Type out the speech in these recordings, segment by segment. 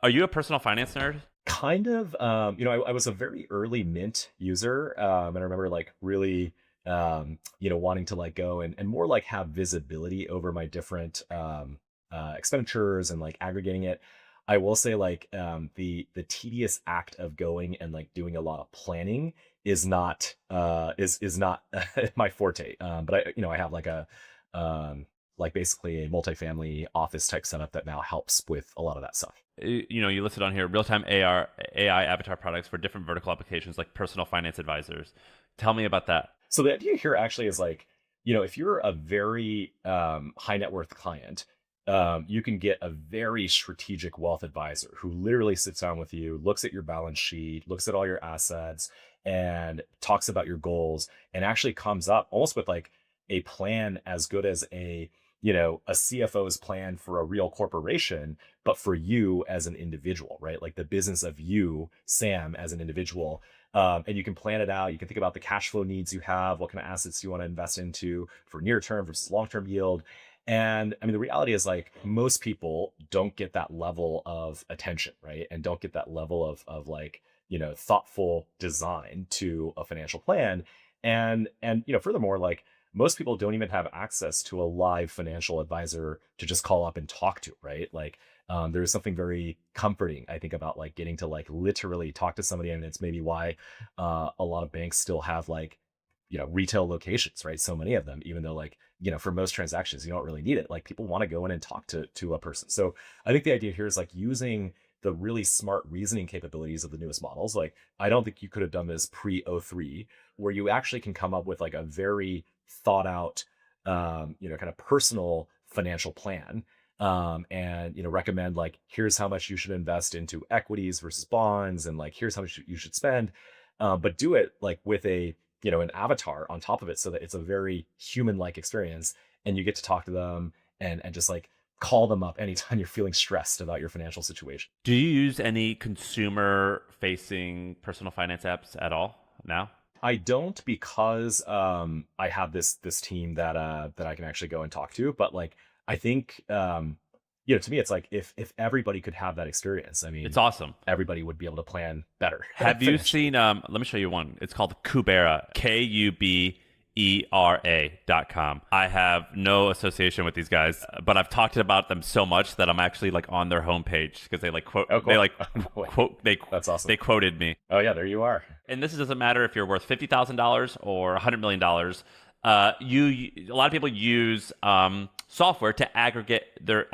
Are you a personal finance nerd? Kind of. I was a very early Mint user, and I remember like really, wanting to like go and more like have visibility over my different expenditures and like aggregating it. I will say like the tedious act of going and like doing a lot of planning is not my forte. But I have like basically a multifamily office type setup that now helps with a lot of that stuff. You listed on here real-time AI avatar products for different vertical applications like personal finance advisors. Tell me about that. So the idea here actually is like, if you're a very high net worth client, you can get a very strategic wealth advisor who literally sits down with you, looks at your balance sheet, looks at all your assets, and talks about your goals, and actually comes up almost with like a plan as good as a CFO's plan for a real corporation, but for you as an individual, right? Like the business of you, Sam, as an individual. And you can plan it out. You can think about the cash flow needs you have, what kind of assets you want to invest into for near term versus long term yield. And I mean, the reality is like most people don't get that level of attention, right? And don't get that level of like, thoughtful design to a financial plan. And furthermore, like most people don't even have access to a live financial advisor to just call up and talk to, right? Like there's something very comforting, I think, about like getting to like literally talk to somebody. And it's maybe why a lot of banks still have like, retail locations, right? So many of them, even though like, for most transactions, you don't really need it. Like people want to go in and talk to a person. So I think the idea here is like using the really smart reasoning capabilities of the newest models. Like I don't think you could have done this pre O3, where you actually can come up with like a very thought out, kind of personal financial plan, and recommend like here's how much you should invest into equities versus bonds, and like here's how much you should spend, but do it like with an avatar on top of it, so that it's a very human like experience, and you get to talk to them and just like call them up anytime you're feeling stressed about your financial situation. Do you use any consumer facing personal finance apps at all now? I don't, because I have this team that I can actually go and talk to. But like I think to me it's like if everybody could have that experience, I It's mean awesome. everybody would be able to plan better. Have you financially. seen let me show you one. It's called Kubera, KUBERA.com. I have no association with these guys, but I've talked about them so much that I'm actually like on their homepage because they like quote Oh, cool. they like Boy, quote that's awesome. they quoted me. Oh yeah, there you are. And this doesn't matter if you're worth $50,000 or $100 million. A lot of people use software to aggregate their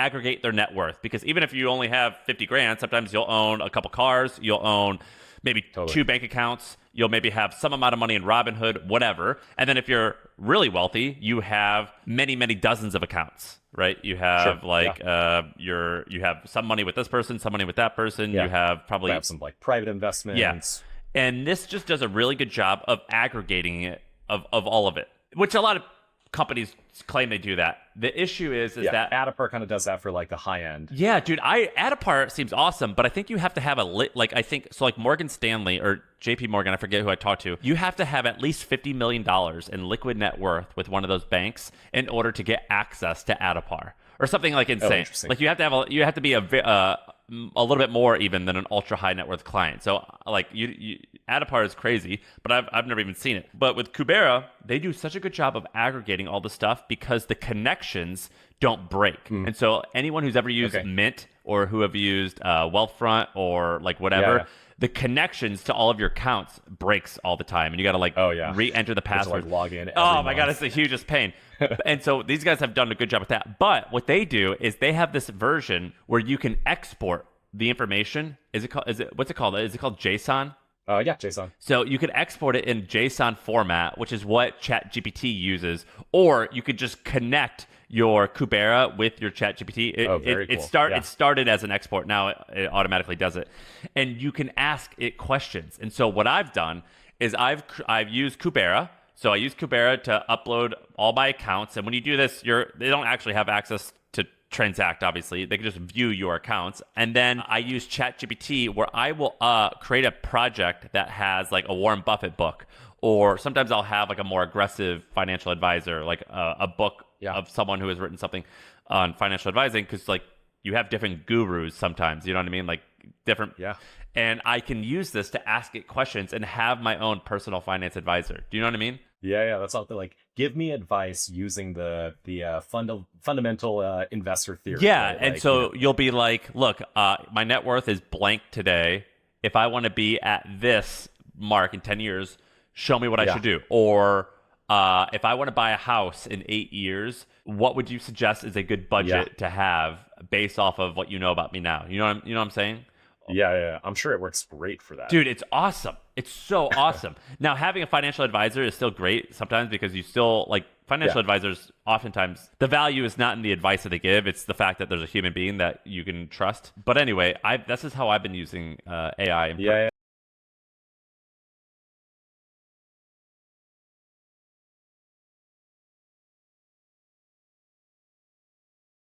net worth, because even if you only have 50 grand, sometimes you'll own a couple cars, you'll own maybe Totally. two bank accounts, you'll maybe have some amount of money in Robinhood, whatever. And then if you're really wealthy, you have many dozens of accounts, right? You have Sure. like Yeah. you have some money with this person, some money with that person. Yeah. You have probably Have some like private investments. and this just does a really good job of aggregating it, of all of it, which a lot of companies claim they do that. The issue is Yeah. that Adapar kind of does that for like the high end. yeah, dude, Adapar seems awesome, but I think you have to have I think so, like Morgan Stanley or JP Morgan, I forget who I talked to. You have to have at least $50 million in liquid net worth with one of those banks in order to get access to Adapar, or something like insane. Interesting. Like you have to be a little bit more even than an ultra high net worth client. So like you Adapar is crazy, but I've never even seen it. But with Kubera, they do such a good job of aggregating all the stuff because the connections don't break. And so anyone who's ever used Okay. Mint or who have used Wealthfront or like whatever, Yeah. the connections to all of your accounts breaks all the time, and you got to like Oh, yeah. re-enter the You have to, password. like, log in Oh every my god, month. it's the hugest pain. And so these guys have done a good job with that. But what they do is they have this version where you can export the information. What's it called? Is it called JSON? Yeah, Jason. So you could export it in JSON format, which is what ChatGPT uses, or you could just connect your Kubera with your ChatGPT. Very cool. Yeah. It started as an export. Now it automatically does it, and you can ask it questions. And so what I've done is I've used Kubera. So I use Kubera to upload all my accounts, and when you do this, they don't actually have access to transact, obviously. They can just view your accounts. And then I use ChatGPT, where I will create a project that has like a Warren Buffett book, or sometimes I'll have like a more aggressive financial advisor, like a book Yeah. of someone who has written something on financial advising, because like you have different gurus sometimes, you know what I mean? Like different. Yeah. And I can use this to ask it questions and have my own personal finance advisor. Do you know what I mean? Yeah, that's something like give me advice using the fundamental investor theory. Yeah, right? and Like, so you'll be like, look, my net worth is blank today. If I want to be at this mark in 10 years, show me what I should do. Or if I want to buy a house in 8 years, what would you suggest is a good budget to have based off of what you know about me now? You know what I'm saying? Yeah. I'm sure it works great for that. Dude, it's awesome. It's so awesome. Now, having a financial advisor is still great sometimes because you still, like, financial advisors, oftentimes, the value is not in the advice that they give. It's the fact that there's a human being that you can trust. But anyway, this is how I've been using AI. Yeah.